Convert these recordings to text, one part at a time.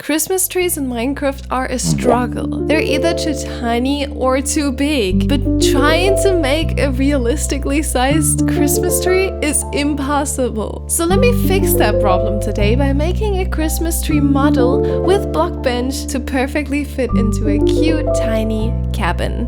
Christmas trees in Minecraft are a struggle. They're either too tiny or too big, but trying to make a realistically sized Christmas tree is impossible. So let me fix that problem today by making a Christmas tree model with Blockbench to perfectly fit into a cute tiny cabin.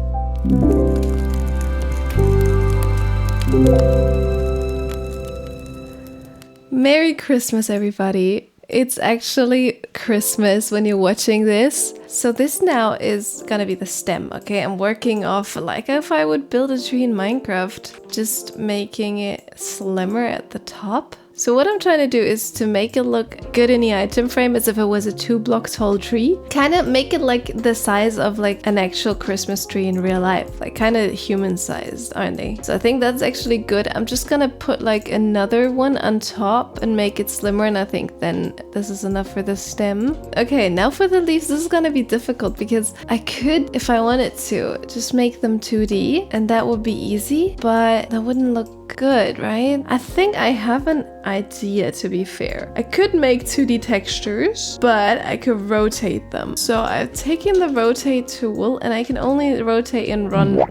Merry Christmas, everybody. It's actually Christmas when you're watching this. So this now is gonna be the stem, okay? I'm working off like if I would build a tree in Minecraft, just making it slimmer at the top. So what I'm trying to do is to make it look good in the item frame as if it was a 2-block tall tree. Kind of make it like the size of like an actual Christmas tree in real life. Like kind of human sized, aren't they? So I think that's actually good. I'm just gonna put like another one on top and make it slimmer, and I think then this is enough for the stem. Okay, now for the leaves. This is gonna be difficult because I could, if I wanted to, just make them 2D and that would be easy, but that wouldn't look good, right? I think I have an idea, to be fair. I could make 2D textures, but I could rotate them. So I've taken the rotate tool and I can only rotate and run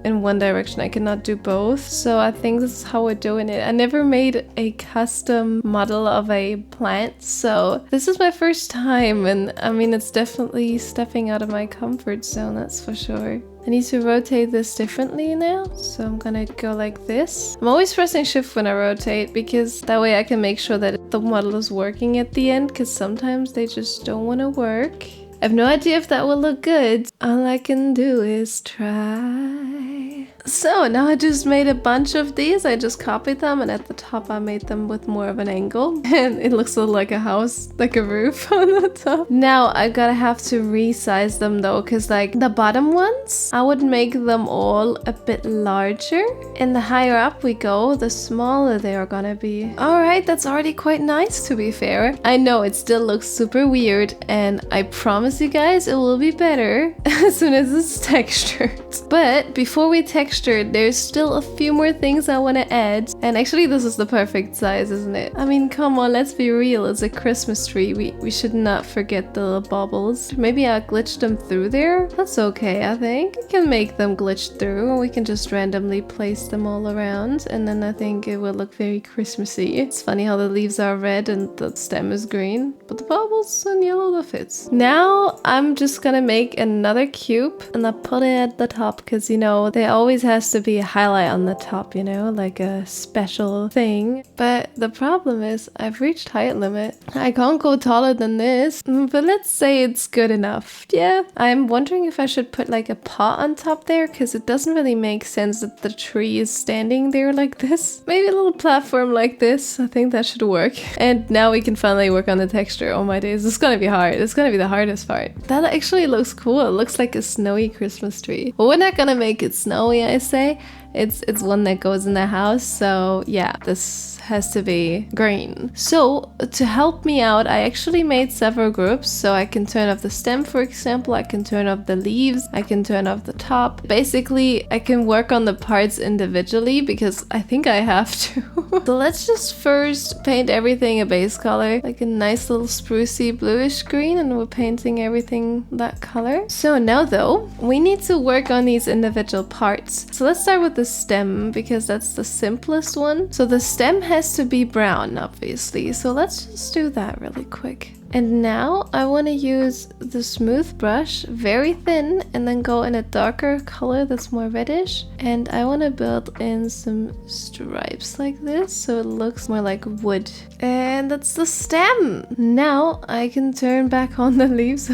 in one direction. I cannot do both. So I think this is how we're doing it. I never made a custom model of a plant, so this is my first time, and I mean, it's definitely stepping out of my comfort zone, that's for sure. I need to rotate this differently now, so I'm gonna go like this. I'm always pressing shift when I rotate because that way I can make sure that the model is working at the end, because sometimes they just don't want to work. I have no idea if that will look good. All I can do is try. So now I just made a bunch of these. I just copied them, and at the top I made them with more of an angle. And it looks like a house, like a roof on the top. Now I gotta have to resize them though, because like the bottom ones, I would make them all a bit larger. And the higher up we go, the smaller they are gonna be. Alright, that's already quite nice, to be fair. I know it still looks super weird, and I promise you guys it will be better as soon as it's textured. But before we texture, there's still a few more things I want to add. And actually this is the perfect size, isn't it? I mean, come on, let's be real. It's a Christmas tree. We should not forget the little bubbles. Maybe I'll glitch them through there. That's okay, I think. We can make them glitch through, and we can just randomly place them all around, and then I think it will look very Christmassy. It's funny how the leaves are red and the stem is green, but the bubbles and yellow, that fits. Now I'm just gonna make another cube, and I'll put it at the top because, you know, they always has to be a highlight on the top, you know, like a special thing. But the problem is I've reached height limit. I can't go taller than this, but let's say it's good enough. Yeah, I'm wondering if I should put like a pot on top there, because it doesn't really make sense that the tree is standing there like this. Maybe a little platform like this. I think that should work. And now we can finally work on the texture. Oh my days, it's gonna be hard. It's gonna be the hardest part. That actually looks cool. It looks like a snowy Christmas tree. But we're not gonna make it snowy, I say. It's one that goes in the house, so yeah, this has to be green. So to help me out, I actually made several groups, so I can turn off the stem, for example. I can turn off the leaves, I can turn off the top. Basically I can work on the parts individually because I think I have to. So let's just first paint everything a base color, like a nice little sprucey bluish green, and we're painting everything that color. So now though, we need to work on these individual parts. So let's start with the stem because that's the simplest one. So the stem has to be brown, obviously, so let's just do that really quick. And now I want to use the smooth brush, very thin, and then go in a darker color that's more reddish. And I want to build in some stripes like this so it looks more like wood. And that's the stem. Now I can turn back on the leaves.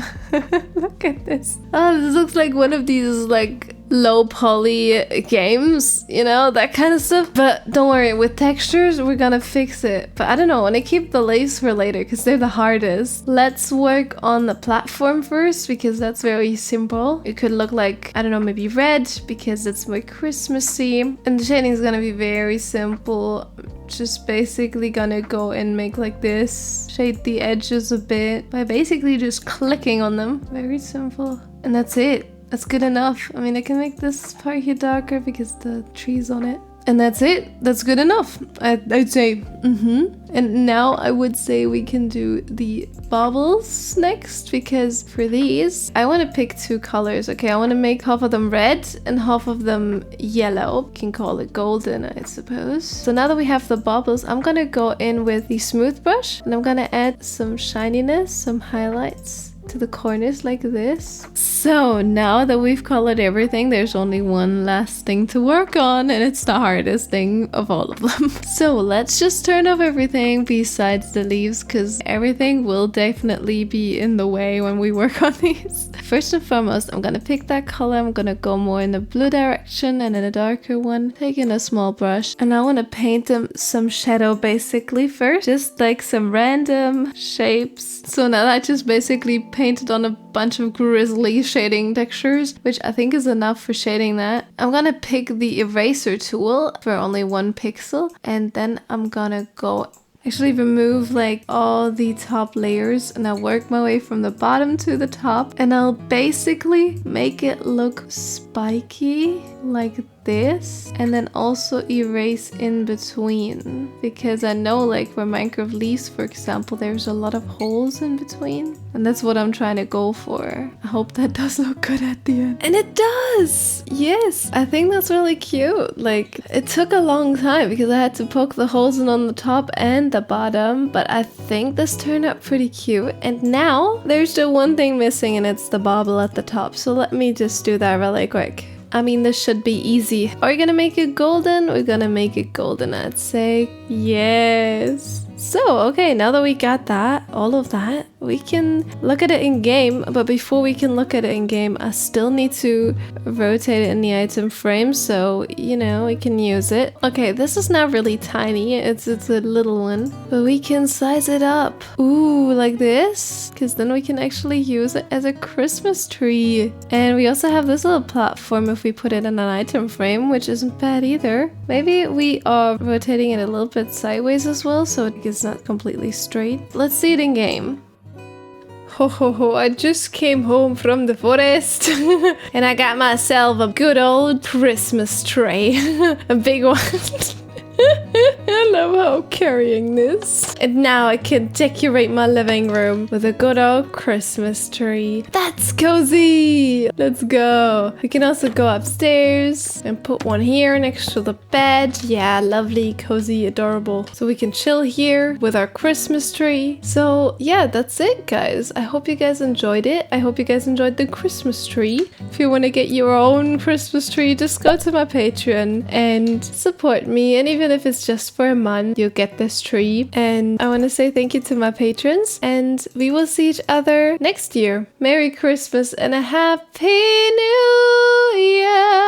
Look at this. Oh, this looks like one of these like low poly games, you know, that kind of stuff. But don't worry, with textures we're gonna fix it. But I don't know, I want to keep the leaves for later because they're the hardest. Let's work on the platform first because that's very simple. It could look like, I don't know, maybe red because it's more Christmassy, and the shading is gonna be very simple. Just basically gonna go and make like this, shade the edges a bit by basically just clicking on them. Very simple, and that's it. That's good enough. I mean, I can make this part here darker because the tree's on it. And that's it. That's good enough. I'd say. And now I would say we can do the bubbles next, because for these, I want to pick 2 colors. Okay, I want to make half of them red and half of them yellow. You can call it golden, I suppose. So now that we have the bubbles, I'm gonna go in with the smooth brush and I'm gonna add some shininess, some highlights to the corners like this. So now that we've colored everything, there's only one last thing to work on, and it's the hardest thing of all of them. So let's just turn off everything besides the leaves, because everything will definitely be in the way when we work on these. First and foremost, I'm gonna pick that color. I'm gonna go more in the blue direction and in a darker one, taking a small brush, and I want to paint them some shadow basically first, just like some random shapes. So now I just basically painted on a bunch of grizzly shading textures, which I think is enough for shading that. I'm gonna pick the eraser tool for only 1 pixel, and then I'm gonna go actually remove like all the top layers, and I'll work my way from the bottom to the top, and I'll basically make it look spiky like this, and then also erase in between, because I know like for Minecraft leaves, for example, there's a lot of holes in between, and that's what I'm trying to go for. I hope that does look good at the end. And it does! Yes! I think that's really cute. Like, it took a long time because I had to poke the holes in on the top and the bottom, but I think this turned out pretty cute. And now there's the one thing missing, and it's the bobble at the top. So let me just do that really quick. I mean, this should be easy. Are we gonna make it golden? We're gonna make it golden, I'd say. Yes. So, okay, now that we got that, all of that, we can look at it in game. But before we can look at it in game, I still need to rotate it in the item frame, so, you know, we can use it. Okay, this is not really tiny. It's a little one, but we can size it up. Ooh, like this, because then we can actually use it as a Christmas tree. And we also have this little platform if we put it in an item frame, which isn't bad either. Maybe we are rotating it a little bit sideways as well, so it's not completely straight. Let's see it in game. Ho ho ho, I just came home from the forest and I got myself a good old Christmas tree. A big one. I love how I'm carrying this. And now I can decorate my living room with a good old Christmas tree. That's cozy! Let's go. We can also go upstairs and put one here next to the bed. Yeah, lovely, cozy, adorable. So we can chill here with our Christmas tree. So yeah, that's it, guys. I hope you guys enjoyed it. I hope you guys enjoyed the Christmas tree. If you want to get your own Christmas tree, just go to my Patreon and support me. And even if it's just for a month, you'll get this tree. And I want to say thank you to my patrons, and we will see each other next year. Merry Christmas and a Happy New Year!